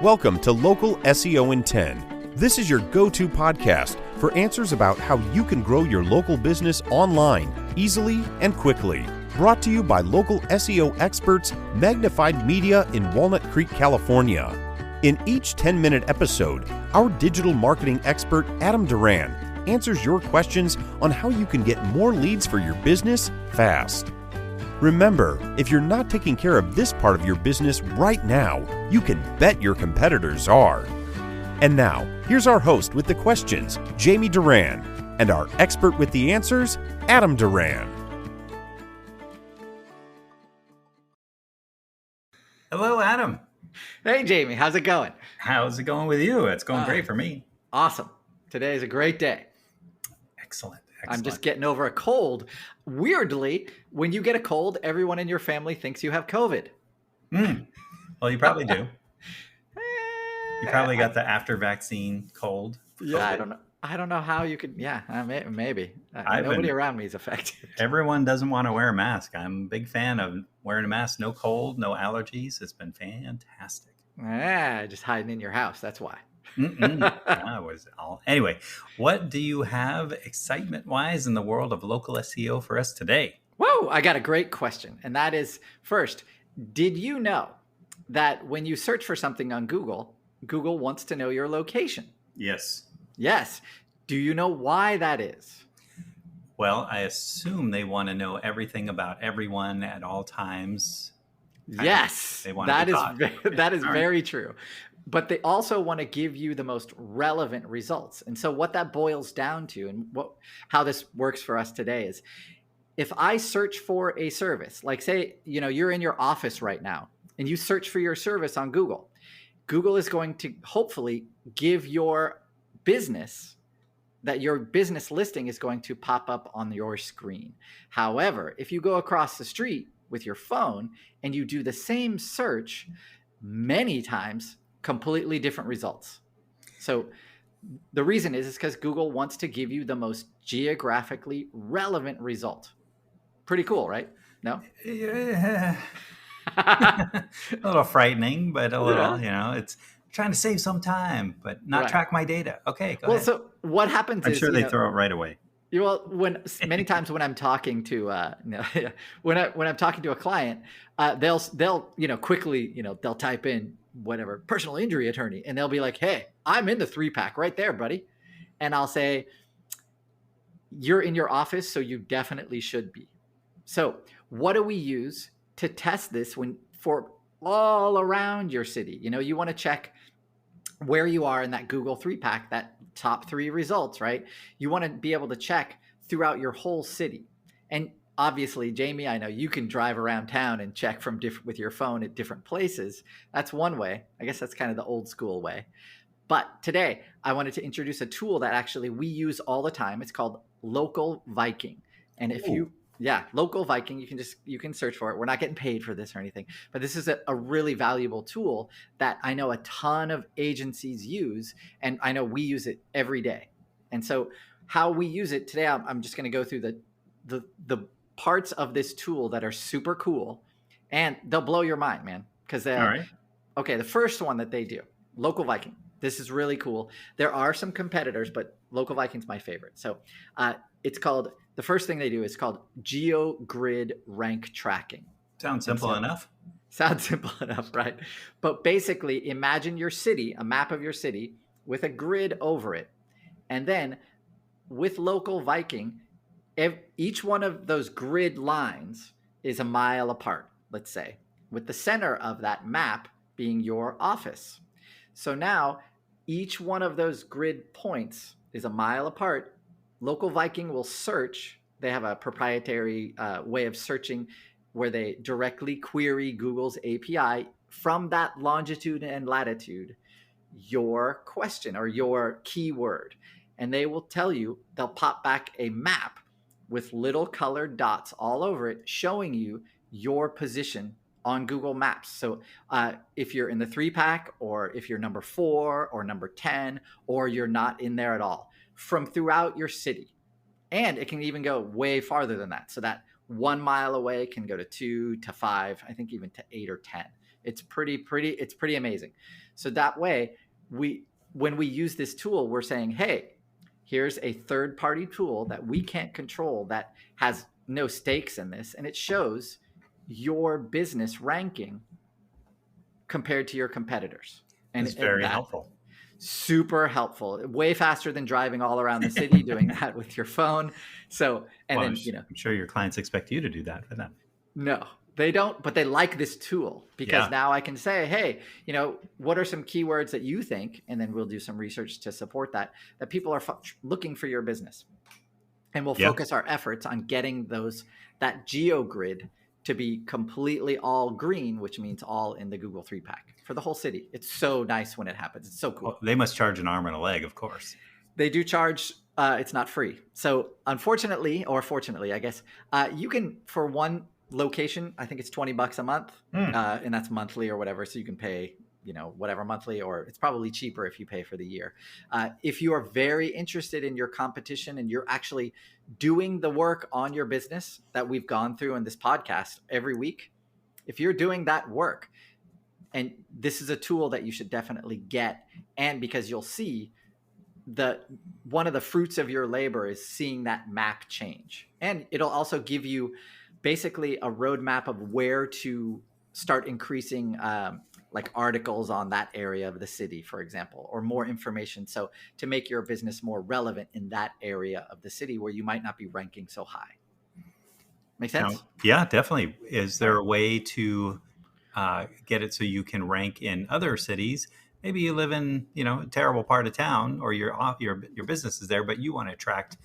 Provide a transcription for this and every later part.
Welcome to Local SEO in 10. This is your go-to podcast for answers about how you can grow your local business online easily and quickly. Brought to you by local SEO experts Magnified Media in Walnut Creek, California. In each 10-minute episode, our digital marketing expert Adam Duran answers your questions on how you can get more leads for your business fast. Remember, if you're not taking care of this part of your business right now, you can bet your competitors are. And now, here's our host with the questions, Jamie Duran, and our expert with the answers, Adam Duran. Hello, Adam. Hey, Jamie. How's it going? How's it going with you? It's going great for me. Awesome. Today is a great day. Excellent. I'm just getting over a cold. Weirdly, when you get a cold, everyone in your family thinks you have COVID. Well, you probably do. You probably got the after vaccine cold. Yeah, I don't know how you could. Yeah, maybe. Nobody around me is affected. Everyone doesn't want to wear a mask. I'm a big fan of wearing a mask. No cold, no allergies. It's been fantastic. Just hiding in your house. That's why. Anyway, what do you have excitement-wise in the world of local SEO for us today? Whoa, I got a great question. And that is, first, did you know that when you search for something on Google, Google wants to know your location? Yes. Yes. Do you know why that is? Well, I assume they want to know everything about everyone at all times. Yes, that is very true. But they also want to give you the most relevant results. And so what that boils down to, and how this works for us today, is if I search for a service, like say, you're in your office right now and you search for your service on Google, Google is going to hopefully give your business that your business listing is going to pop up on your screen. However, if you go across the street with your phone and you do the same search, many times completely different results. So the reason is because Google wants to give you the most geographically relevant result. Pretty cool, right? No? Yeah. A little frightening, but a little, it's trying to save some time, but not track my data. Okay, go ahead. So what happens I'm sure they throw it right away. Well, many times when I'm talking to when I'm talking to a client, they'll quickly they'll type in whatever personal injury attorney, and they'll be like, "Hey, I'm in the 3-pack right there, buddy," and I'll say, "You're in your office, so you definitely should be." So, what do we use to test this for all around your city? You want to check where you are in that Google 3-pack, that top 3 results, right? You want to be able to check throughout your whole city. And obviously, Jamie, I know you can drive around town and check with your phone at different places. That's one way. I guess that's kind of the old school way. But today, I wanted to introduce a tool that actually we use all the time. It's called Local Viking. And Local Viking, you can search for it. We're not getting paid for this or anything, but this is a really valuable tool that I know a ton of agencies use, and I know we use it every day. And so how we use it today, I'm just going to go through the parts of this tool that are super cool, and they'll blow your mind, man. Because the first one that they do, Local Viking. This is really cool. There are some competitors, but Local Viking's my favorite. So the first thing they do is called GeoGrid rank tracking. Sounds simple enough. Sounds simple enough, right? But basically, imagine your city, a map of your city with a grid over it. And then with Local Viking, each one of those grid lines is a mile apart, let's say, with the center of that map being your office. So now each one of those grid points is a mile apart. Local Viking will search. They have a proprietary way of searching where they directly query Google's API from that longitude and latitude, your question or your keyword. And they will tell you, they'll pop back a map with little colored dots all over it, showing you your position on Google Maps. So if you're in the 3-pack, or if you're number 4 or number 10, or you're not in there at all, from throughout your city. And it can even go way farther than that. So that 1 mile away can go to 2 to 5, I think even to 8 or 10. It's pretty amazing. So that way, when we use this tool, we're saying, hey, here's a third-party tool that we can't control that has no stakes in this, and it shows your business ranking compared to your competitors. And it's very helpful. Super helpful, way faster than driving all around the city doing that with your phone. So, and well, then, you know, I'm sure your clients expect you to do that for them. No, they don't, but they like this tool because now I can say, hey, you know, what are some keywords that you think, and then we'll do some research to support that people are looking for your business. And we'll focus our efforts on getting that geo grid to be completely all green, which means all in the Google 3-pack for the whole city. It's so nice when it happens. It's so cool. Well, they must charge an arm and a leg, of course. They do charge. It's not free. So unfortunately, or fortunately, I guess, you can, for one location, I think it's $20 a month, and that's monthly or whatever. So you can pay, you know, whatever monthly, or it's probably cheaper if you pay for the year. If you are very interested in your competition and you're actually doing the work on your business that we've gone through in this podcast every week, if you're doing that work, and this is a tool that you should definitely get, and because you'll see one of the fruits of your labor is seeing that map change, and it'll also give you basically a roadmap of where to start increasing like articles on that area of the city, for example, or more information. So to make your business more relevant in that area of the city where you might not be ranking so high. Make sense? Now, yeah, definitely. Is there a way to get it so you can rank in other cities? Maybe you live in, you know, a terrible part of town, or your business is there, but you want to attract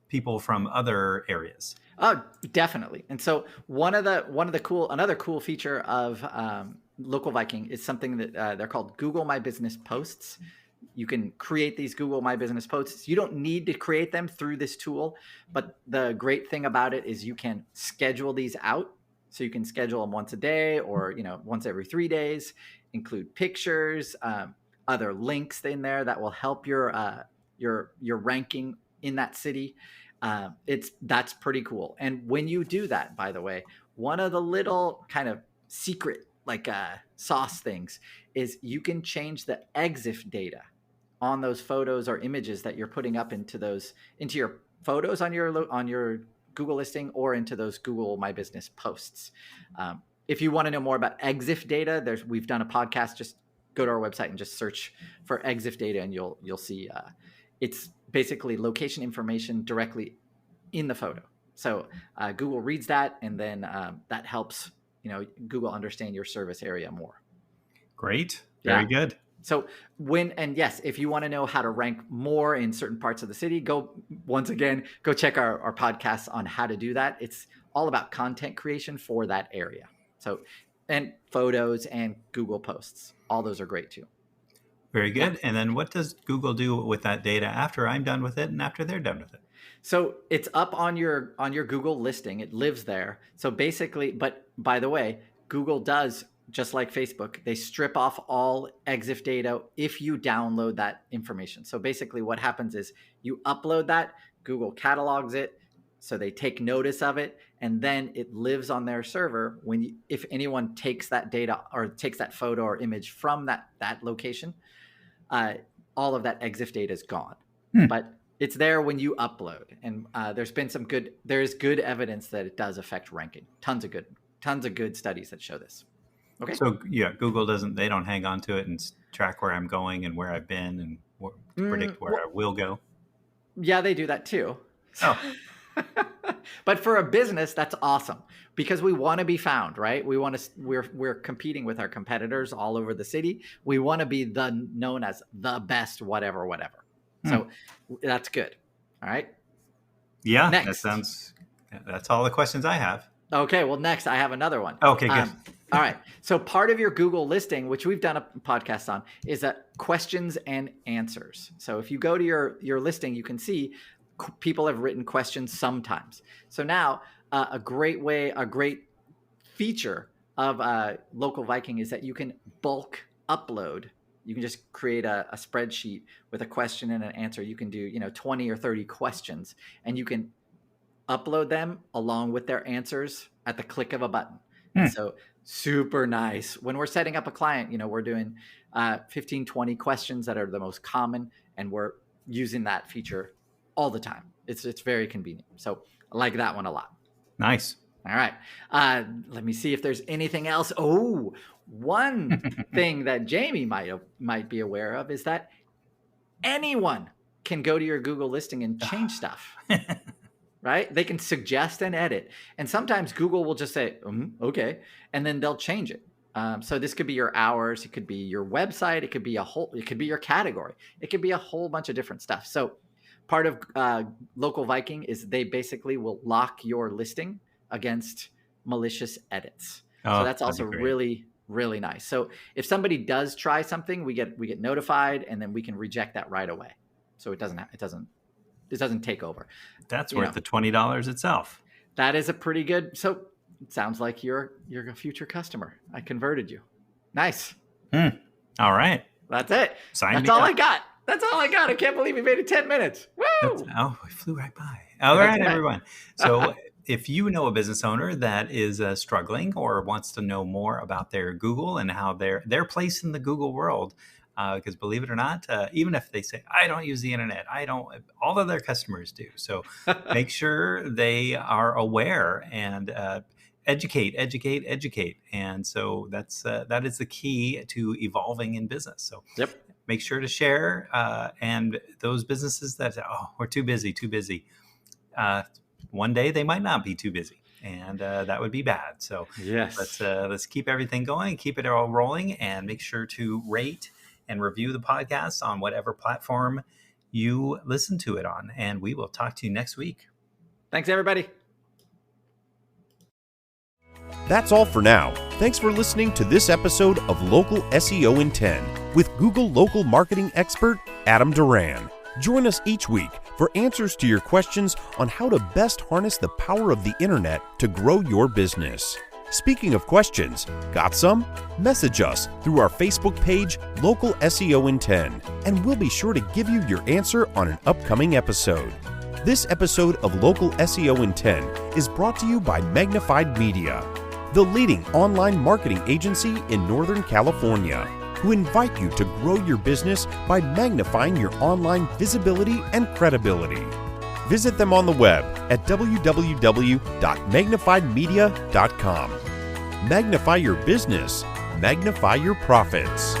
people from other areas. Oh, definitely. And so another cool feature of Local Viking is something that they're called Google My Business posts. You can create these Google My Business posts. You don't need to create them through this tool, but the great thing about it is you can schedule these out. So you can schedule them once a day, or, you know, once every 3 days, include pictures, other links in there that will help your ranking in that city. That's pretty cool. And when you do that, by the way, one of the little kind of secret sauce things is you can change the EXIF data on those photos or images that you're putting up into your photos on your Google listing, or into those Google My Business posts. If you want to know more about EXIF data, we've done a podcast. Just go to our website and just search for EXIF data, and you'll see it's basically location information directly in the photo. So Google reads that, and then that helps, you know, Google understand your service area more. Great. Very good. So yes, if you want to know how to rank more in certain parts of the city, go check our podcasts on how to do that. It's all about content creation for that area. So, and photos and Google posts, all those are great too. Very good. Yeah. And then what does Google do with that data after I'm done with it and after they're done with it? So it's up on your Google listing. It lives there. So basically, but by the way, Google does, just like Facebook, they strip off all EXIF data if you download that information. So basically what happens is you upload that, Google catalogs it, so they take notice of it, and then it lives on their server. If anyone takes that data or takes that photo or image from that location, all of that EXIF data is gone. But it's there when you upload. And there's good evidence that it does affect ranking. Tons of good studies that show this. Okay. So yeah, Google they don't hang on to it and track where I'm going and where I've been and predict where I will go. Yeah, they do that too. Oh. But for a business, that's awesome, because we want to be found, right? We're competing with our competitors all over the city. We want to be known as the best, whatever. So that's good. All right. Yeah. Next. That's all the questions I have. Okay. Well, next I have another one. Okay, good. All right. So part of your Google listing, which we've done a podcast on, is questions and answers. So if you go to your listing, you can see people have written questions sometimes. So now a great feature of Local Viking is that you can bulk upload. You can just create a spreadsheet with a question and an answer. You can do 20 or 30 questions, and you can upload them along with their answers at the click of a button. And so super nice. When we're setting up a client, we're doing 15, 20 questions that are the most common, and we're using that feature all the time. It's very convenient. So I like that one a lot. Nice. All right. Let me see if there's anything else. Oh, one thing that Jamie might be aware of is that anyone can go to your Google listing and change stuff, right? They can suggest and edit. And sometimes Google will just say, okay, and then they'll change it. So this could be your hours. It could be your website. It could be it could be your category. It could be a whole bunch of different stuff. So part of Local Viking is they basically will lock your listing against malicious edits. So that's also really, really nice. So if somebody does try something, we get notified, and then we can reject that right away. So it doesn't take over. That's worth the $20 itself. That is a pretty good. So it sounds like you're a future customer. I converted you. Nice. All right. That's it. That's all I got. That's all I got. I can't believe we made it 10 minutes. Woo! We flew right by. All right, everyone. So if you know a business owner that is struggling or wants to know more about their Google and how their place in the Google world, because believe it or not, even if they say, I don't use the internet, all of their customers do. So make sure they are aware and educate. And so that is the key to evolving in business. So make sure to share. And those businesses that, we're too busy. One day they might not be too busy, and that would be bad. So let's keep everything going, keep it all rolling, and make sure to rate and review the podcast on whatever platform you listen to it on. And we will talk to you next week. Thanks, everybody. That's all for now. Thanks for listening to this episode of Local SEO in 10 with Google local marketing expert Adam Duran. Join us each week for answers to your questions on how to best harness the power of the internet to grow your business. Speaking of questions, got some? Message us through our Facebook page, Local SEO in 10, and we'll be sure to give you your answer on an upcoming episode. This episode of Local SEO in 10 is brought to you by Magnified Media, the leading online marketing agency in Northern California, who invite you to grow your business by magnifying your online visibility and credibility. Visit them on the web at www.magnifiedmedia.com. Magnify your business, magnify your profits.